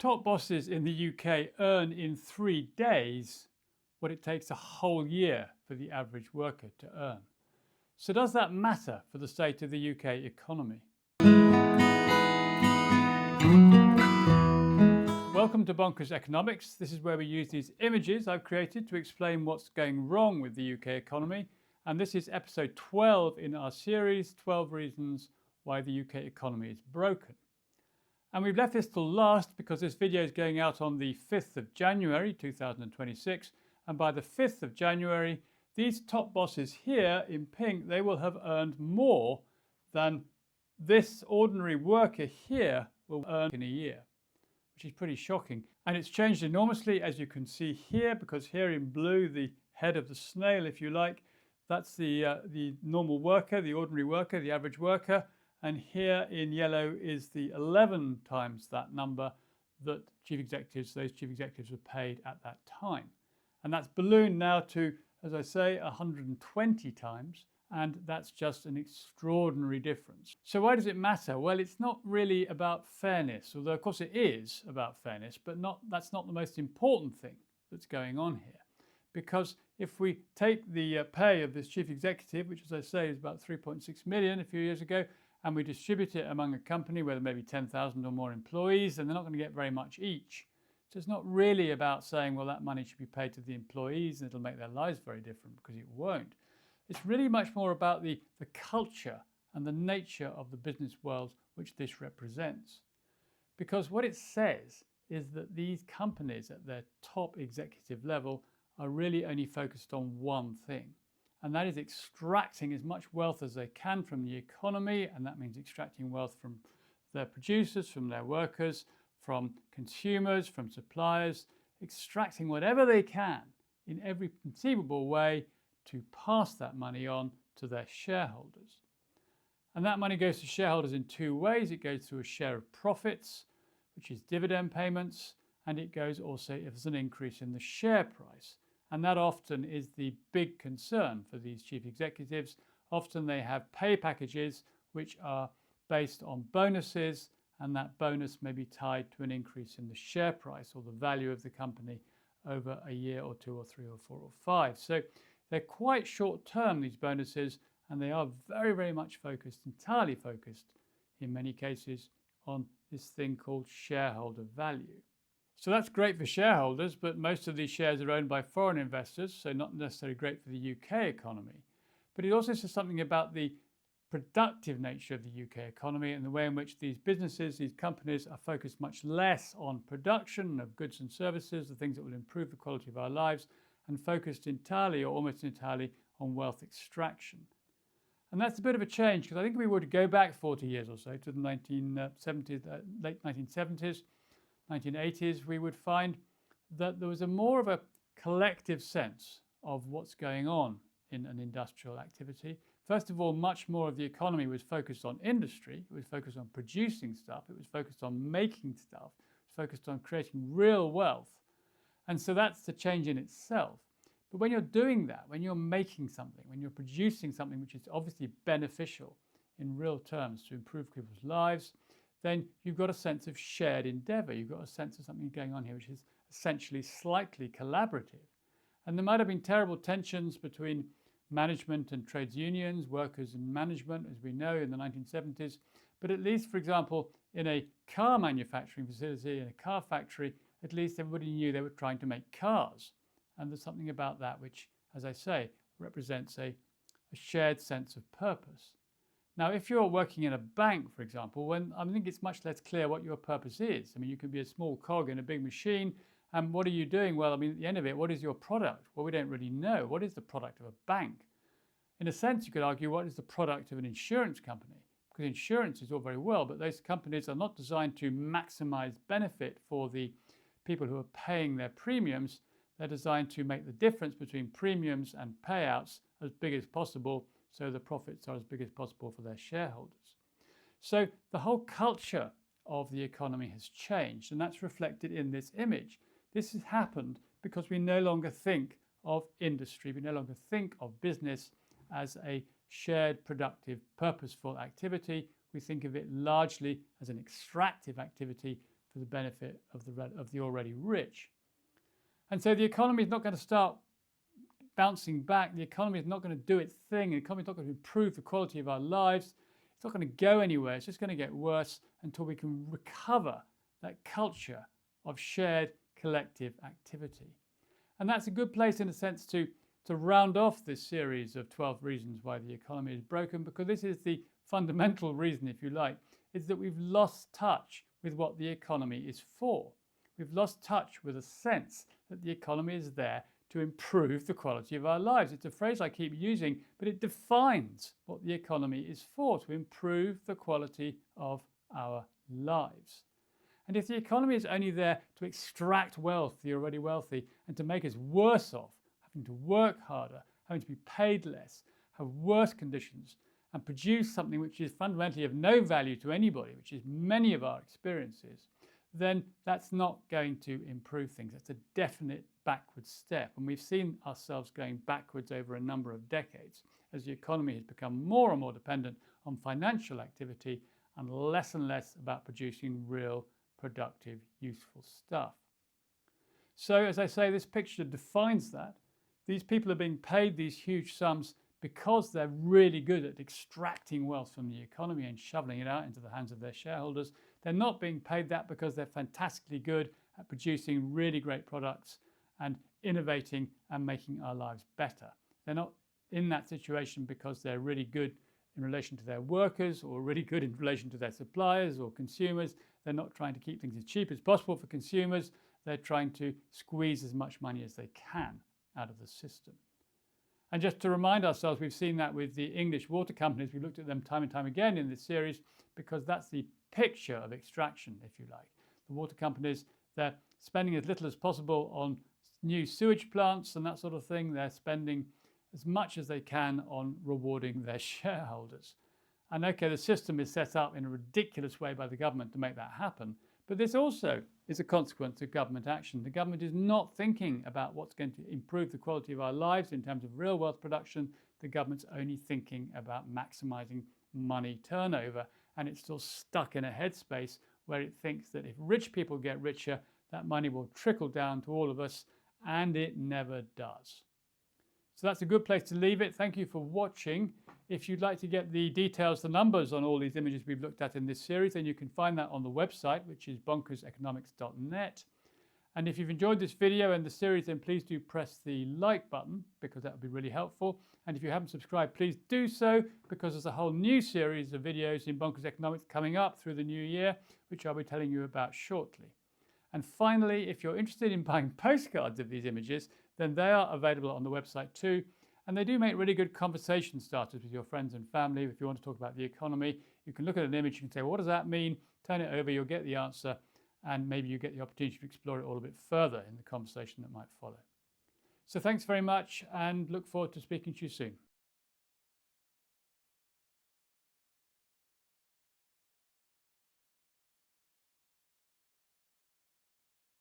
Top bosses in the UK earn in 3 days what it takes a whole year for the average worker to earn. So does that matter for the state of the UK economy? Welcome to Bonkers Economics. This is where we use these images I've created to explain what's going wrong with the UK economy. And this is episode 12 in our series, 12 Reasons Why the UK Economy is Broken. And we've left this till last because this video is going out on the 5th of January 2026. And by the 5th of January, these top bosses here in pink, they will have earned more than this ordinary worker here will earn in a year, which is pretty shocking. And it's changed enormously, as you can see here, because here in blue, the head of the snail, if you like, that's the normal worker, the ordinary worker, the average worker. And here in yellow is the 11 times that number that those chief executives were paid at that time. And that's ballooned now to, as I say, 120 times. And that's just an extraordinary difference. So why does it matter? Well, it's not really about fairness, although of course it is about fairness, but that's not the most important thing that's going on here. Because if we take the pay of this chief executive, which as I say is about 3.6 million a few years ago, and we distribute it among a company where there may be 10,000 or more employees, then they're not going to get very much each. So it's not really about saying, well, that money should be paid to the employees and it'll make their lives very different, because it won't. It's really much more about the culture and the nature of the business world which this represents. Because what it says is that these companies at their top executive level are really only focused on one thing. And that is extracting as much wealth as they can from the economy, and that means extracting wealth from their producers, from their workers, from consumers, from suppliers, extracting whatever they can in every conceivable way to pass that money on to their shareholders. And that money goes to shareholders in two ways. It goes through a share of profits, which is dividend payments, and it goes also if there's an increase in the share price. And that often is the big concern for these chief executives. Often they have pay packages which are based on bonuses, and that bonus may be tied to an increase in the share price or the value of the company over a year or two or three or four or five. So they're quite short term, these bonuses, and they are very, very much focused, entirely focused in many cases on this thing called shareholder value. So that's great for shareholders, but most of these shares are owned by foreign investors, so not necessarily great for the UK economy. But it also says something about the productive nature of the UK economy and the way in which these businesses, these companies are focused much less on production of goods and services, the things that will improve the quality of our lives, and focused entirely or almost entirely on wealth extraction. And that's a bit of a change, because I think if we were to go back 40 years or so to the 1970s, late 1970s, 1980s, we would find that there was more of a collective sense of what's going on in an industrial activity. First of all, much more of the economy was focused on industry. It was focused on producing stuff. It was focused on making stuff. It was focused on creating real wealth. And so that's the change in itself. But when you're doing that, when you're making something, when you're producing something which is obviously beneficial in real terms to improve people's lives, then you've got a sense of shared endeavor. You've got a sense of something going on here which is essentially slightly collaborative. And there might have been terrible tensions between management and trades unions, workers and management, as we know, in the 1970s. But at least, for example, in a car manufacturing facility, in a car factory, at least everybody knew they were trying to make cars. And there's something about that which, as I say, represents a shared sense of purpose. Now, if you're working in a bank, for example, I think it's much less clear what your purpose is. I mean, you can be a small cog in a big machine, and what are you doing? Well, I mean, at the end of it, what is your product? Well, we don't really know. What is the product of a bank? In a sense, you could argue, what is the product of an insurance company? Because insurance is all very well, but those companies are not designed to maximize benefit for the people who are paying their premiums. They're designed to make the difference between premiums and payouts as big as possible, so the profits are as big as possible for their shareholders. So the whole culture of the economy has changed, and that's reflected in this image. This has happened because we no longer think of industry, we no longer think of business as a shared, productive, purposeful activity. We think of it largely as an extractive activity for the benefit of the already rich. And so the economy is not going to start bouncing back. The economy is not going to do its thing. The economy is not going to improve the quality of our lives. It's not going to go anywhere. It's just going to get worse until we can recover that culture of shared collective activity. And that's a good place, in a sense, to round off this series of 12 reasons why the economy is broken, because this is the fundamental reason, if you like, is that we've lost touch with what the economy is for. We've lost touch with a sense that the economy is there to improve the quality of our lives. It's a phrase I keep using, but it defines what the economy is for, to improve the quality of our lives. And if the economy is only there to extract wealth, the already wealthy, and to make us worse off, having to work harder, having to be paid less, have worse conditions, and produce something which is fundamentally of no value to anybody, which is many of our experiences, then that's not going to improve things. That's a definite backward step. And we've seen ourselves going backwards over a number of decades as the economy has become more and more dependent on financial activity and less about producing real, productive, useful stuff. So, as I say, this picture defines that. These people are being paid these huge sums because they're really good at extracting wealth from the economy and shoveling it out into the hands of their shareholders. They're not being paid that because they're fantastically good at producing really great products and innovating and making our lives better. They're not in that situation because they're really good in relation to their workers or really good in relation to their suppliers or consumers. They're not trying to keep things as cheap as possible for consumers. They're trying to squeeze as much money as they can out of the system. And just to remind ourselves, we've seen that with the English water companies. We've looked at them time and time again in this series because that's the picture of extraction, if you like. The water companies, they're spending as little as possible on new sewage plants and that sort of thing. They're spending as much as they can on rewarding their shareholders. And okay, the system is set up in a ridiculous way by the government to make that happen. But this also is a consequence of government action. The government is not thinking about what's going to improve the quality of our lives in terms of real wealth production. The government's only thinking about maximizing money turnover. And it's still stuck in a headspace where it thinks that if rich people get richer, that money will trickle down to all of us, and it never does. So that's a good place to leave it. Thank you for watching. If you'd like to get the details, the numbers on all these images we've looked at in this series, then you can find that on the website, which is bonkerseconomics.net. And if you've enjoyed this video and the series, then please do press the like button, because that would be really helpful. And if you haven't subscribed, please do so, because there's a whole new series of videos in Bonkers Economics coming up through the new year, which I'll be telling you about shortly. And finally, if you're interested in buying postcards of these images, then they are available on the website too. And they do make really good conversation starters with your friends and family. If you want to talk about the economy, you can look at an image, you can say, well, what does that mean? Turn it over, you'll get the answer, and maybe you get the opportunity to explore it all a bit further in the conversation that might follow. So thanks very much, and look forward to speaking to you soon.